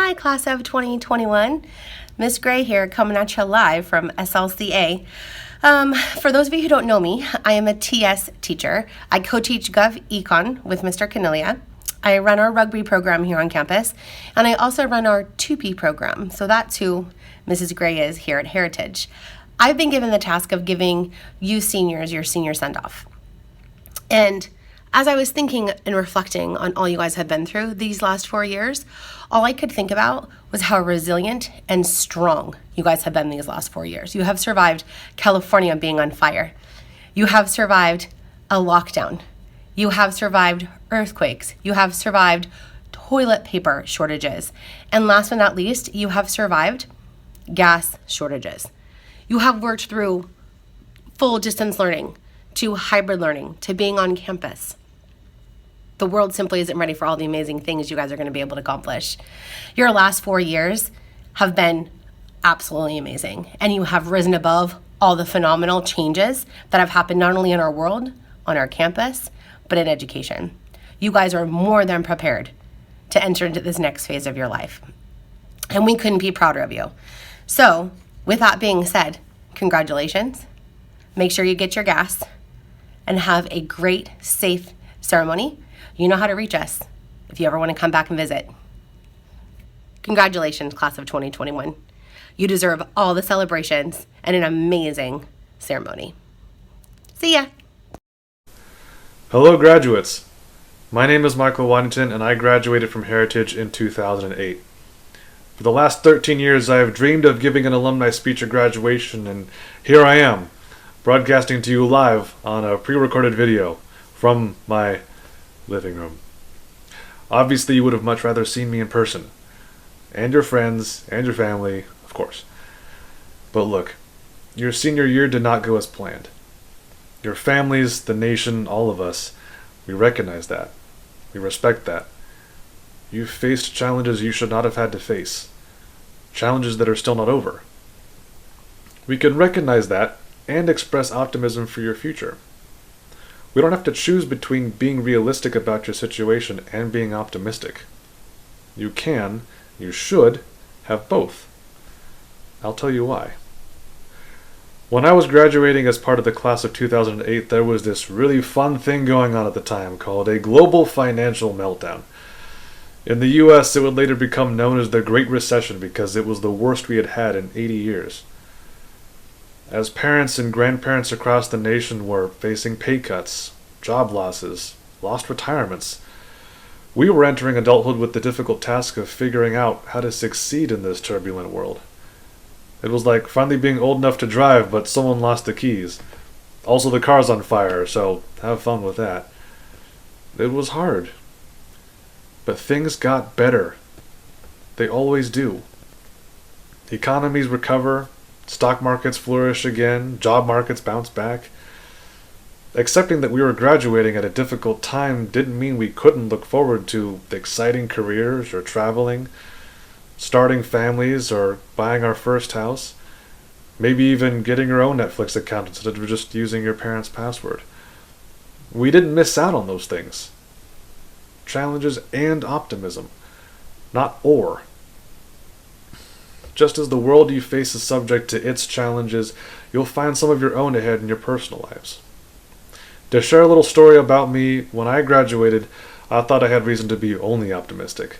Hi, class of 2021. Miss Gray here, coming at you live from SLCA. For those of you who don't know me, I am a TS teacher. I co-teach Gov Econ with Mr. Canilia. I run our rugby program here on campus, and I also run our 2P program. So that's who Mrs. Gray is here at Heritage. I've been given the task of giving you seniors your senior send-off. And as I was thinking and reflecting on all you guys have been through these last 4 years, all I could think about was how resilient and strong you guys have been these last 4 years. You have survived California being on fire. You have survived a lockdown. You have survived earthquakes. You have survived toilet paper shortages. And last but not least, you have survived gas shortages. You have worked through full distance learning, to hybrid learning, to being on campus. The world simply isn't ready for all the amazing things you guys are going to be able to accomplish. Your last 4 years have been absolutely amazing, and you have risen above all the phenomenal changes that have happened not only in our world, on our campus, but in education. You guys are more than prepared to enter into this next phase of your life, and we couldn't be prouder of you. So, with that being said, congratulations. Make sure you get your gas and have a great, safe ceremony. You know how to reach us if you ever want to come back and visit. Congratulations, class of 2021. You deserve all the celebrations and an amazing ceremony. See ya. Hello, graduates. My name is Michael Waddington, and I graduated from Heritage in 2008. For the last 13 years, I have dreamed of giving an alumni speech at graduation, and here I am, broadcasting to you live on a pre-recorded video from my living room. Obviously, you would have much rather seen me in person, and your friends, and your family, of course. But look, your senior year did not go as planned. Your families, the nation, all of us, we recognize that. We respect that. You faced challenges you should not have had to face. Challenges that are still not over. We can recognize that and express optimism for your future. We don't have to choose between being realistic about your situation and being optimistic. You can, you should, have both. I'll tell you why. When I was graduating as part of the class of 2008, there was this really fun thing going on at the time called a global financial meltdown. In the US, it would later become known as the Great Recession because it was the worst we had had in 80 years. As parents and grandparents across the nation were facing pay cuts, job losses, lost retirements, we were entering adulthood with the difficult task of figuring out how to succeed in this turbulent world. It was like finally being old enough to drive, but someone lost the keys. Also, the car's on fire, so have fun with that. It was hard. But things got better. They always do. Economies recover, stock markets flourish again, job markets bounce back. Accepting that we were graduating at a difficult time didn't mean we couldn't look forward to exciting careers or traveling, starting families or buying our first house, maybe even getting your own Netflix account instead of just using your parents' password. We didn't miss out on those things. Challenges and optimism, not or. Just as the world you face is subject to its challenges, you'll find some of your own ahead in your personal lives. To share a little story about me, when I graduated, I thought I had reason to be only optimistic.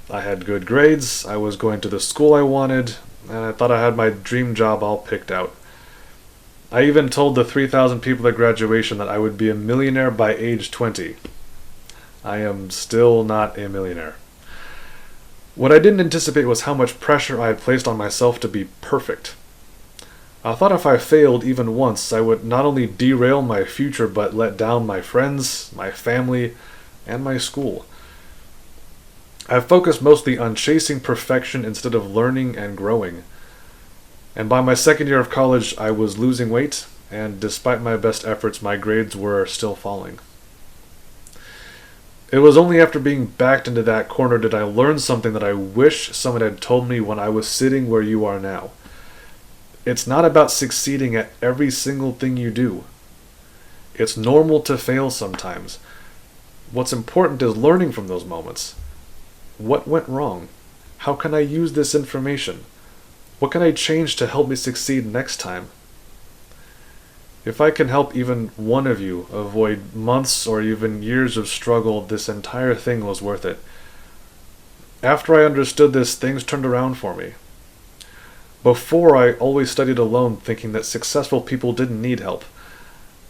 I had good grades, I was going to the school I wanted, and I thought I had my dream job all picked out. I even told the 3,000 people at graduation that I would be a millionaire by age 20. I am still not a millionaire. What I didn't anticipate was how much pressure I had placed on myself to be perfect. I thought if I failed even once, I would not only derail my future, but let down my friends, my family, and my school. I focused mostly on chasing perfection instead of learning and growing. And by my second year of college, I was losing weight, and despite my best efforts, my grades were still falling. It was only after being backed into that corner did I learn something that I wish someone had told me when I was sitting where you are now. It's not about succeeding at every single thing you do. It's normal to fail sometimes. What's important is learning from those moments. What went wrong? How can I use this information? What can I change to help me succeed next time? If I can help even one of you avoid months or even years of struggle, this entire thing was worth it. After I understood this, things turned around for me. Before, I always studied alone, thinking that successful people didn't need help.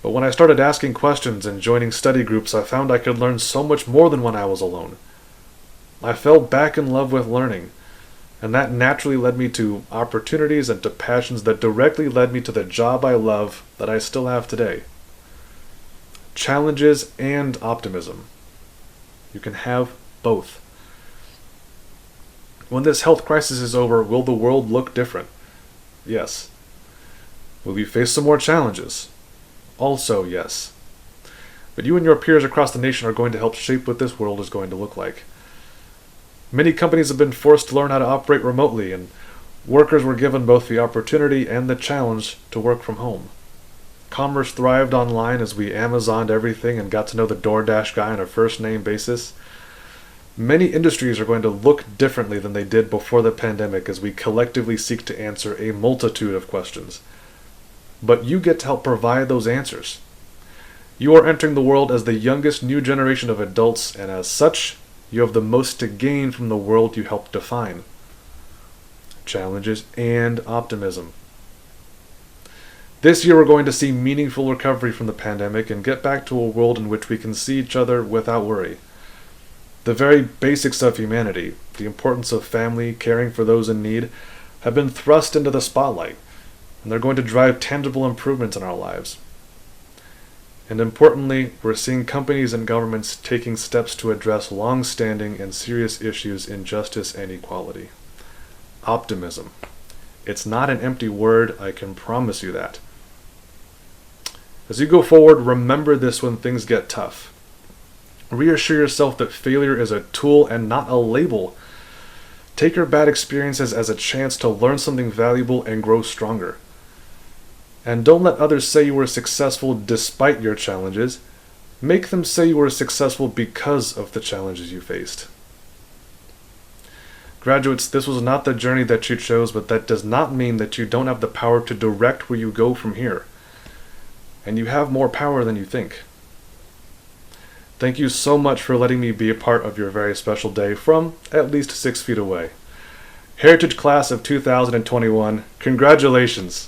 But when I started asking questions and joining study groups, I found I could learn so much more than when I was alone. I fell back in love with learning, and that naturally led me to opportunities and to passions that directly led me to the job I love that I still have today. Challenges and optimism. You can have both. When this health crisis is over, will the world look different? Yes. Will you face some more challenges? Also, yes. But you and your peers across the nation are going to help shape what this world is going to look like. Many companies have been forced to learn how to operate remotely, and workers were given both the opportunity and the challenge to work from home. Commerce thrived online as we Amazoned everything and got to know the DoorDash guy on a first-name basis. Many industries are going to look differently than they did before the pandemic as we collectively seek to answer a multitude of questions. But you get to help provide those answers. You are entering the world as the youngest new generation of adults, and as such, you have the most to gain from the world you helped define. Challenges and optimism. This year we're going to see meaningful recovery from the pandemic and get back to a world in which we can see each other without worry. The very basics of humanity, the importance of family, caring for those in need, have been thrust into the spotlight, and they're going to drive tangible improvements in our lives. And importantly, we're seeing companies and governments taking steps to address long-standing and serious issues in justice and equality. Optimism. It's not an empty word, I can promise you that. As you go forward, remember this when things get tough. Reassure yourself that failure is a tool and not a label. Take your bad experiences as a chance to learn something valuable and grow stronger. And don't let others say you were successful despite your challenges. Make them say you were successful because of the challenges you faced. Graduates, this was not the journey that you chose, but that does not mean that you don't have the power to direct where you go from here. And you have more power than you think. Thank you so much for letting me be a part of your very special day from at least 6 feet away. Heritage Class of 2021, congratulations!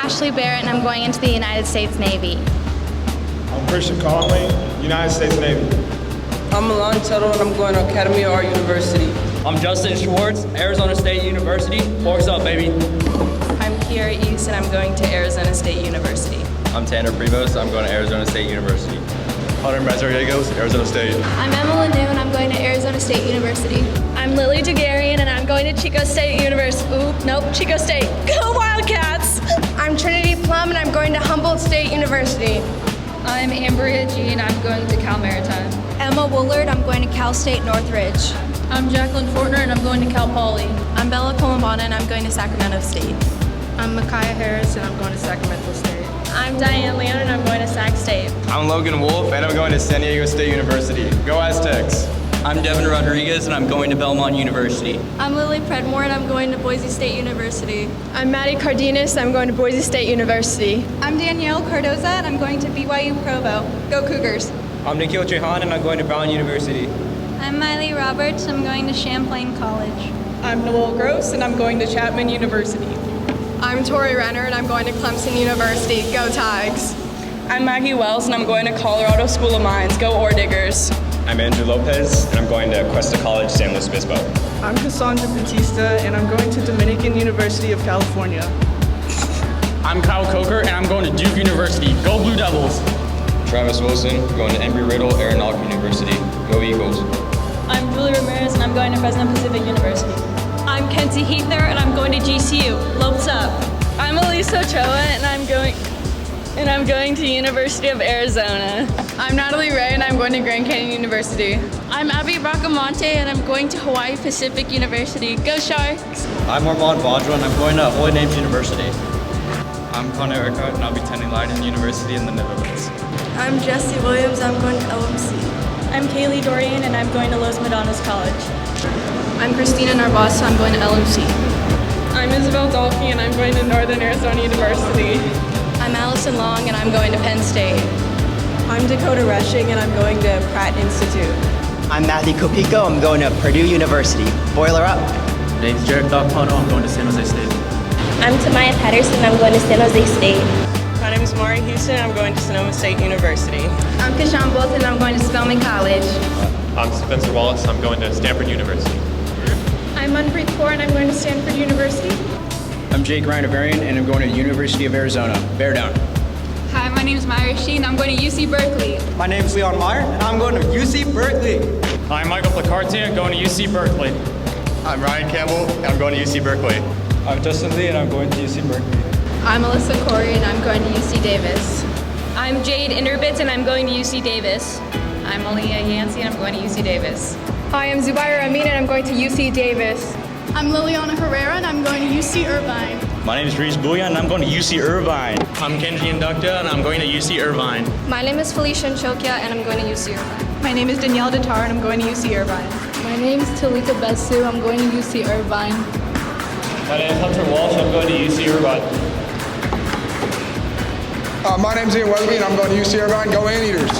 Ashley Barrett, and I'm going into the United States Navy. I'm Christian Conley, United States Navy. I'm Milan Tuttle, and I'm going to Academy of Art University. I'm Justin Schwartz, Arizona State University. Forks up, baby. I'm Kiara East, and I'm going to Arizona State University. I'm Tanner Primos, I'm going to Arizona State University. Hunter Mazariegos, Arizona State. I'm Emma Lanu, and I'm going to Arizona State University. I'm Lily Dugarian, and I'm going to Chico State University. Chico State. Go Wildcats! I'm Trinity Plum, and I'm going to Humboldt State University. I'm Ambria G, and I'm going to Cal Maritime. Emma Woolard, I'm going to Cal State Northridge. I'm Jacqueline Fortner, and I'm going to Cal Poly. I'm Bella Colombana, and I'm going to Sacramento State. I'm Micaiah Harris, and I'm going to Sacramento State. I'm Diane Leon, and I'm going to Sac State. I'm Logan Wolf, and I'm going to San Diego State University. Go Aztecs! I'm Devin Rodriguez, and I'm going to Belmont University. I'm Lily Predmore, and I'm going to Boise State University. I'm Maddie Cardenas, and I'm going to Boise State University. I'm Danielle Cardoza, and I'm going to BYU Provo. Go Cougars! I'm Nikhil Chehan, and I'm going to Brown University. I'm Miley Roberts, I'm going to Champlain College. I'm Noel Gross, and I'm going to Chapman University. I'm Tori Renner, and I'm going to Clemson University. Go Tigers! I'm Maggie Wells, and I'm going to Colorado School of Mines. Go Ore Diggers! I'm Andrew Lopez, and I'm going to Cuesta College, San Luis Obispo. I'm Cassandra Batista, and I'm going to Dominican University of California. I'm Kyle Coker, and I'm going to Duke University. Go Blue Devils! Travis Wilson, going to Embry-Riddle Aeronautical University. Go Eagles! I'm Julie Ramirez, and I'm going to Fresno Pacific University. I'm Kenzie Heather, and I'm going to GCU. Lopes up! I'm Elise Ochoa, and I'm going and I'm going to University of Arizona. I'm Natalie Ray, and I'm going to Grand Canyon University. I'm Abby Bracamonte, and I'm going to Hawaii Pacific University. Go Sharks! I'm Armand Vajra, and I'm going to Holy Names University. I'm Connor Urquhart, and I'll be attending Leiden University in the Netherlands. I'm Jesse Williams, I'm going to LMC. I'm Kaylee Dorian, and I'm going to Los Madonnas College. I'm Christina Narvaza, I'm going to LMC. I'm Isabel Dalkey, and I'm going to Northern Arizona University. I'm Allison Long, and I'm going to Penn State. I'm Dakota Rushing, and I'm going to Pratt Institute. I'm Matthew Copico, I'm going to Purdue University. Boiler up. My name's Jared Dogpano, I'm going to San Jose State. I'm Tamaya Patterson, I'm going to San Jose State. My name is Mari Houston, I'm going to Sonoma State University. I'm Kashawn Bolton, I'm going to Spelman College. I'm Spencer Wallace, I'm going to Stanford University. I'm Manpreet Kaur, and I'm going to Stanford University. I'm Jake Ryan-Avarian, and I'm going to the University of Arizona. Bear down. Hi, my name is Myra Sheen, I'm going to UC Berkeley. My name is Leon Meyer, and I'm going to UC Berkeley. I'm Michael Placarte, going to UC Berkeley. I'm Ryan Campbell, and I'm going to UC Berkeley. I'm Justin Lee, and I'm going to UC Berkeley. I'm Alyssa Corey, and I'm going to UC Davis. I'm Jade Inderbitz, and I'm going to UC Davis. I'm Aaliyah Yancey, and I'm going to UC Davis. Hi, I'm Zubaira Amin, and I'm going to UC Davis. I'm Liliana Herrera, and I'm going to UC Irvine. My name is Reese Bouillon, and I'm going to UC Irvine. I'm Kenji Inducta, and I'm going to UC Irvine. My name is Felicia Nchokia, and I'm going to UC Irvine. My name is Danielle Datar, and I'm going to UC Irvine. My name is Talika Besu, I'm going to UC Irvine. My name is Hunter Walsh, I'm going to UC Irvine. My name is Ian Weatherby, and I'm going to UC Irvine. Go Anteaters.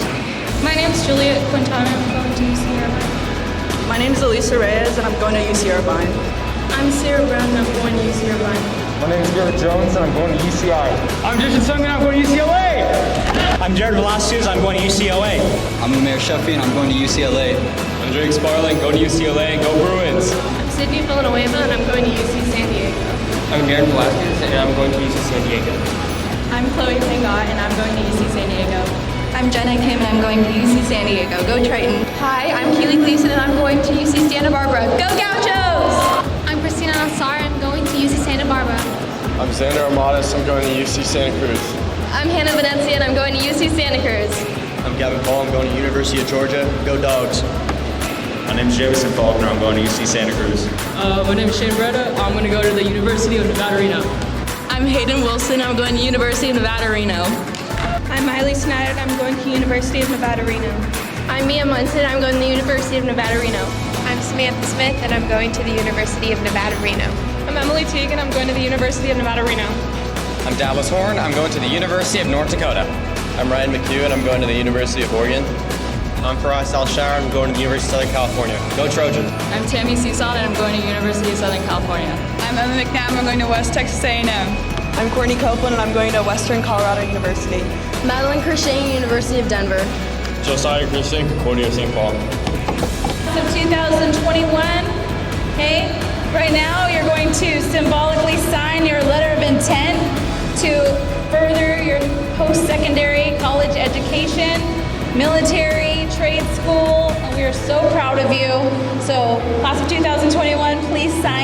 My name is Juliet Quintana, I'm going to UC Irvine. My name is Elisa Reyes, and I'm going to UC Irvine. I'm Sarah Brown, and I'm going to UC Irvine. My name is Garrett Jones, and I'm going to UCI. I'm Justin Sung, and I'm going to UCLA. I'm Jared Velasquez, I'm going to UCLA. I'm Umair Shafi, and I'm going to UCLA. I'm Drake Sparling, going to UCLA. Go Bruins. I'm Sydney Villanueva, and I'm going to UC San Diego. I'm Garrett Velasquez, and I'm going to UC San Diego. I'm Chloe Pingot, and I'm going to UC San Diego. I'm Jenna Kim, and I'm going to UC San Diego. Go Triton. Hi, I'm Keely Gleason, and I'm going to UC Santa Barbara. Go Gauchos! I'm Christina Nassar, I'm going to UC Santa Barbara. I'm Xander Amadas, I'm going to UC Santa Cruz. I'm Hannah Venencia, and I'm going to UC Santa Cruz. I'm Gavin Paul, I'm going to University of Georgia. Go Dogs. My name is Jamison Faulkner, I'm going to UC Santa Cruz. My name is Shane Beretta, I'm going to go to the University of Nevada, Reno. I'm Hayden Wilson, I'm going to University of Nevada, Reno. I'm Miley Snyder, I'm going to University of Nevada, Reno. I'm Mia Munson, I'm going to the University of Nevada, Reno. I'm Samantha Smith, and I'm going to the University of Nevada, Reno. I'm Emily Teague, and I'm going to the University of Nevada, Reno. I'm Dallas Horn, I'm going to the University of North Dakota. I'm Ryan McHugh, and I'm going to the University of Oregon. I'm Faraz Al-Shire, I'm going to the University of Southern California. Go Trojan. I'm Tammy Season, and I'm going to University of Southern California. I'm Emma McNabb, I'm going to West Texas A&M. I'm Courtney Copeland, and I'm going to Western Colorado University. Madeline Kershaw, University of Denver. Josiah Christian, Concordia St. Paul. Of 2021, okay? Right now, you're going to symbolically sign your letter of intent to further your post-secondary college education, military, trade school, and we are so proud of you. So, class of 2021, please sign